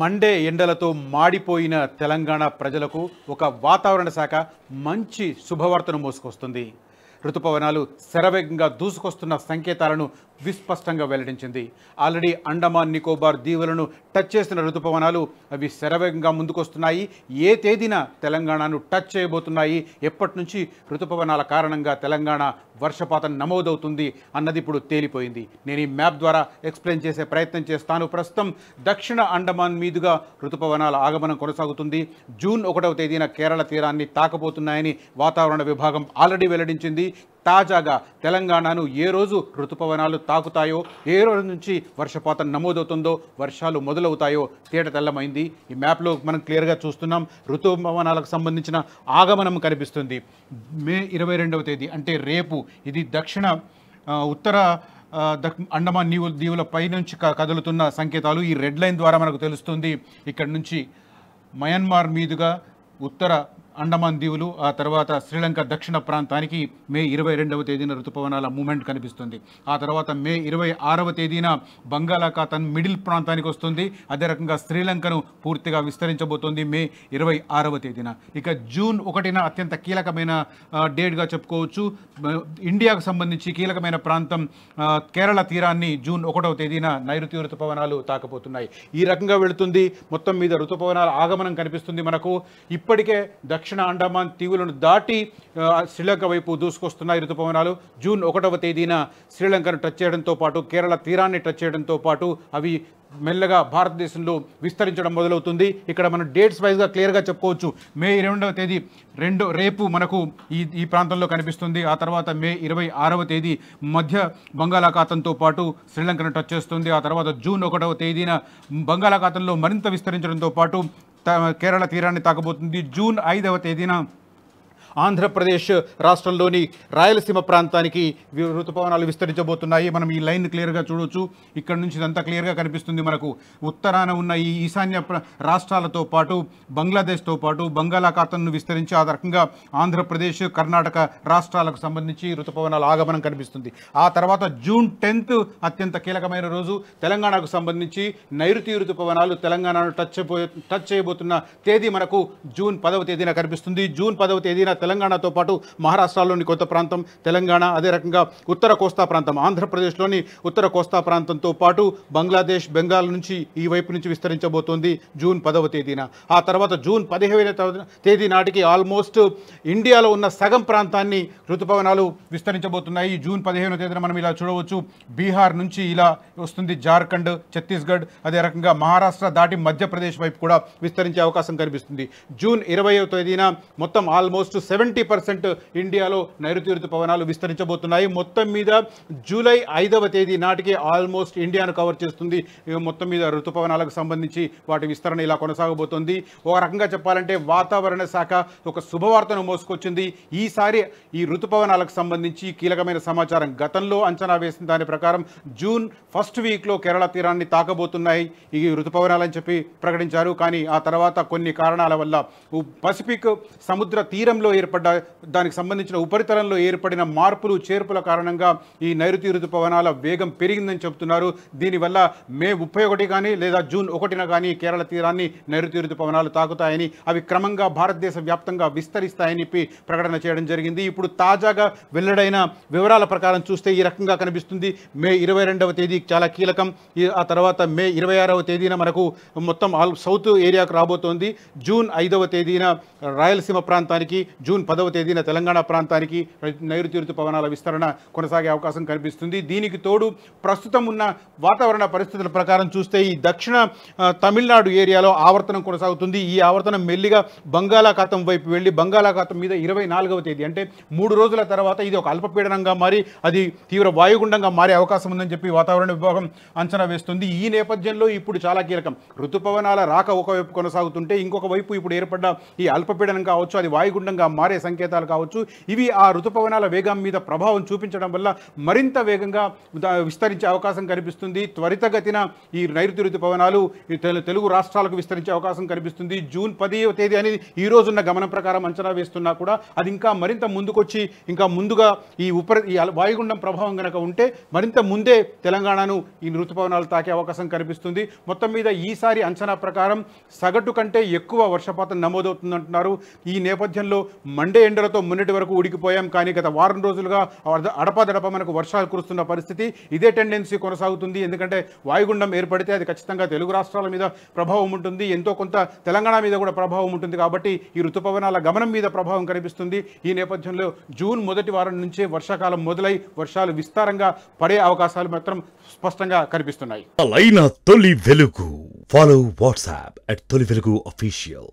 Monday ఎండలతో మాడిపోయిన తెలంగాణ ప్రజలకు ఒక వాతావరణ శాఖ మంచి శుభవార్తను మోసుకొస్తుంది. ఋతుపవనాలు శరవేగంగా దూసుకొస్తున్న సంకేతాలను విస్పష్టంగా వెల్లడించింది. ఆల్రెడీ అండమాన్ నికోబార్ దీవులను టచ్ చేసిన ఋతుపవనాలు అవి శరవేగంగా ముందుకొస్తున్నాయి. ఏ తేదీన తెలంగాణను టచ్ చేయబోతున్నాయి, ఎప్పటి నుంచి ఋతుపవనాల కారణంగా తెలంగాణ వర్షపాతం నమోదవుతుంది అన్నది ఇప్పుడు తేలిపోయింది. నేను ఈ మ్యాప్ ద్వారా ఎక్స్ప్లెయిన్ చేసే ప్రయత్నం చేస్తాను. ప్రస్తుతం దక్షిణ అండమాన్ మీదుగా ఋతుపవనాల ఆగమనం కొనసాగుతుంది. జూన్ 1వ తేదీన కేరళ తీరాన్ని తాకబోతున్నాయని వాతావరణ విభాగం ఆల్రెడీ వెల్లడించింది. తాజాగా తెలంగాణను ఏ రోజు ఋతుపవనాలు తాకుతాయో, ఏ రోజు నుంచి వర్షపాతం నమోదవుతుందో, వర్షాలు మొదలవుతాయో తేట తెల్లమైంది. ఈ మ్యాప్లో మనం క్లియర్గా చూస్తున్నాం. ఋతుపవనాలకు సంబంధించిన ఆగమనం కనిపిస్తుంది. మే 22వ తేదీ అంటే రేపు ఇది దక్షిణ ఉత్తర అండమాన్ దీవుల పైనుంచి కదులుతున్న సంకేతాలు ఈ రెడ్ లైన్ ద్వారా మనకు తెలుస్తుంది. ఇక్కడ నుంచి మయన్మార్ మీదుగా ఉత్తర అండమాన్ దీవులు, ఆ తర్వాత శ్రీలంక దక్షిణ ప్రాంతానికి మే 22వ తేదీన ఋతుపవనాల మూమెంట్ కనిపిస్తుంది. ఆ తర్వాత మే 26వ తేదీన బంగాళాఖాతం మిడిల్ ప్రాంతానికి వస్తుంది. అదే రకంగా శ్రీలంకను పూర్తిగా విస్తరించబోతోంది మే 26వ తేదీన. ఇక జూన్ 1న అత్యంత కీలకమైన డేట్గా చెప్పుకోవచ్చు. ఇండియాకు సంబంధించి కీలకమైన ప్రాంతం కేరళ తీరాన్ని జూన్ 1వ తేదీన నైరుతి ఋతుపవనాలు తాకబోతున్నాయి. ఈ రకంగా వెళుతుంది. మొత్తం మీద ఋతుపవనాల ఆగమనం కనిపిస్తుంది మనకు. ఇప్పటికే దక్షిణ అండమాన్ దీవులను దాటి శ్రీలంక వైపు దూసుకొస్తున్నాయి ఋతుపవనాలు. జూన్ 1వ తేదీన శ్రీలంకను టచ్ చేయడంతో పాటు కేరళ తీరాన్ని టచ్ చేయడంతో పాటు అవి మెల్లగా భారతదేశంలో విస్తరించడం మొదలవుతుంది. ఇక్కడ మనం డేట్స్ వైజ్గా క్లియర్గా చెప్పుకోవచ్చు. మే 22వ తేదీ రేపు మనకు ఈ ప్రాంతంలో కనిపిస్తుంది. ఆ తర్వాత మే 26వ తేదీ మధ్య బంగాళాఖాతంతో పాటు శ్రీలంకను టచ్ చేస్తుంది. ఆ తర్వాత జూన్ 1వ తేదీన బంగాళాఖాతంలో మరింత విస్తరించడంతో పాటు కేరళ తీరాన్ని తాకబోతుంది. జూన్ 5వ తేదీన ఆంధ్రప్రదేశ్ రాష్ట్రంలోని రాయలసీమ ప్రాంతానికి ఋతుపవనాలు విస్తరించబోతున్నాయి. మనం ఈ లైన్ క్లియర్గా చూడవచ్చు. ఇక్కడ నుంచి ఇదంతా క్లియర్గా కనిపిస్తుంది మనకు. ఉత్తరాన ఉన్న ఈ ఈశాన్య రాష్ట్రాలతో పాటు బంగ్లాదేశ్తో పాటు బంగాళాఖాతంను విస్తరించి ఆ రకంగా ఆంధ్రప్రదేశ్, కర్ణాటక రాష్ట్రాలకు సంబంధించి ఋతుపవనాల ఆగమనం కనిపిస్తుంది. ఆ తర్వాత జూన్ 10th అత్యంత కీలకమైన రోజు. తెలంగాణకు సంబంధించి నైరుతి ఋతుపవనాలు తెలంగాణను టచ్ చేయబోతున్న తేదీ మనకు జూన్ 10వ తేదీన కనిపిస్తుంది. జూన్ 10వ తేదీన తెలంగాణతో పాటు మహారాష్ట్రలోని కొంత ప్రాంతం తెలంగాణ, అదే రకంగా ఉత్తర కోస్తా ప్రాంతం ఆంధ్రప్రదేశ్లోని ఉత్తర కోస్తా ప్రాంతంతో పాటు బంగ్లాదేశ్, బెంగాల్ నుంచి ఈ వైపు నుంచి విస్తరించబోతోంది జూన్ 10వ తేదీన. ఆ తర్వాత జూన్ 15వ తేదీ నాటికి ఆల్మోస్ట్ ఇండియాలో ఉన్న సగం ప్రాంతాన్ని ఋతుపవనాలు విస్తరించబోతున్నాయి. జూన్ 15వ తేదీన మనం ఇలా చూడవచ్చు. బీహార్ నుంచి ఇలా వస్తుంది జార్ఖండ్, ఛత్తీస్గఢ్, అదే రకంగా మహారాష్ట్ర దాటి మధ్యప్రదేశ్ వైపు కూడా విస్తరించే అవకాశం కనిపిస్తుంది. జూన్ 20వ తేదీన మొత్తం ఆల్మోస్ట్ 70% ఇండియాలో నైరుతి ఋతుపవనాలు విస్తరించబోతున్నాయి. మొత్తం మీద జూలై 5వ తేదీ నాటికి ఆల్మోస్ట్ ఇండియాను కవర్ చేస్తుంది. మొత్తం మీద ఋతుపవనాలకు సంబంధించి వాటి విస్తరణ ఇలా కొనసాగబోతుంది. ఒక రకంగా చెప్పాలంటే వాతావరణ శాఖ ఒక శుభవార్తను మోసుకొచ్చింది. ఈసారి ఈ ఋతుపవనాలకు సంబంధించి కీలకమైన సమాచారం గతంలో అంచనా వేసిన దాని ప్రకారం జూన్ 1st వీక్లో కేరళ తీరాన్ని తాకబోతున్నాయి ఈ ఋతుపవనాలని చెప్పి ప్రకటించారు. కానీ ఆ తర్వాత కొన్ని కారణాల వల్ల పసిఫిక్ సముద్ర తీరంలో దానికి సంబంధించిన ఉపరితలంలో ఏర్పడిన మార్పులు చేర్పుల కారణంగా ఈ నైరుతి ఋతుపవనాల వేగం పెరిగిందని చెబుతున్నారు. దీనివల్ల మే 31 కానీ లేదా జూన్ 1న కానీ కేరళ తీరాన్ని నైరుతి ఋతుపవనాలు తాకుతాయని, అవి క్రమంగా భారతదేశ వ్యాప్తంగా విస్తరిస్తాయని చెప్పి ప్రకటన చేయడం జరిగింది. ఇప్పుడు తాజాగా వెల్లడైన వివరాల ప్రకారం చూస్తే ఈ రకంగా కనిపిస్తుంది. మే 22వ తేదీ చాలా కీలకం. ఆ తర్వాత మే 26వ తేదీన మనకు మొత్తం సౌత్ ఏరియాకు రాబోతోంది. జూన్ 5వ తేదీన రాయలసీమ ప్రాంతానికి, జూన్ 10వ తేదీన తెలంగాణ ప్రాంతానికి నైరుతి ఋతుపవనాల విస్తరణ కొనసాగే అవకాశం కనిపిస్తుంది. దీనికి తోడు ప్రస్తుతం ఉన్న వాతావరణ పరిస్థితుల ప్రకారం చూస్తే ఈ దక్షిణ తమిళనాడు ఏరియాలో ఆవర్తనం కొనసాగుతుంది. ఈ ఆవర్తనం మెల్లిగా బంగాళాఖాతం వైపు వెళ్ళి బంగాళాఖాతం మీద 24వ తేదీ అంటే 3 రోజుల తర్వాత ఇది ఒక అల్పపీడనంగా మారి అది తీవ్ర వాయుగుండంగా మారే అవకాశం ఉందని చెప్పి వాతావరణ విభాగం అంచనా వేస్తుంది. ఈ నేపథ్యంలో ఇప్పుడు చాలా కీలకం. ఋతుపవనాల రాక ఒకవైపు కొనసాగుతుంటే ఇంకొక వైపు ఇప్పుడు ఏర్పడ్డ ఈ అల్పపీడనం కావచ్చు, అది వాయుగుండంగా మారే సంకేతాలు కావచ్చు, ఇవి ఆ ఋతుపవనాల వేగం మీద ప్రభావం చూపించడం వల్ల మరింత వేగంగా విస్తరించే అవకాశం కనిపిస్తుంది. త్వరితగతిన ఈ నైరుతి ఋతుపవనాలు తెలుగు రాష్ట్రాలకు విస్తరించే అవకాశం కనిపిస్తుంది. జూన్ 10వ తేదీ అనేది ఈ రోజున్న గమనం ప్రకారం అంచనా వేస్తున్నా కూడా అది ఇంకా మరింత ముందుకొచ్చి ఇంకా ముందుగా ఈ వాయుగుండం ప్రభావం కనుక ఉంటే మరింత ముందే తెలంగాణను ఈ ఋతుపవనాలు తాకే అవకాశం కనిపిస్తుంది. మొత్తం మీద ఈసారి అంచనా ప్రకారం సగటు కంటే ఎక్కువ వర్షపాతం నమోదవుతుందంటున్నారు. ఈ నేపథ్యంలో మండే ఎండలతో మొన్నటి వరకు ఉడికిపోయాం, కానీ గత వారం రోజులుగా అడపాదడప మనకు వర్షాలు కురుస్తున్న పరిస్థితి. ఇదే టెండెన్సీ కొనసాగుతుంది. ఎందుకంటే వాయుగుండం ఏర్పడితే అది ఖచ్చితంగా తెలుగు రాష్ట్రాల మీద ప్రభావం ఉంటుంది, ఎంతో కొంత తెలంగాణ మీద కూడా ప్రభావం ఉంటుంది. కాబట్టి ఈ ఋతుపవనాల గమనం మీద ప్రభావం కనిపిస్తుంది. ఈ నేపథ్యంలో జూన్ మొదటి వారం నుంచే వర్షాకాలం మొదలై వర్షాలు విస్తారంగా పడే అవకాశాలు మాత్రం స్పష్టంగా కనిపిస్తున్నాయి. తొలి వెలుగు. ఫాలో వాట్సాప్ @తొలి వెలుగు official.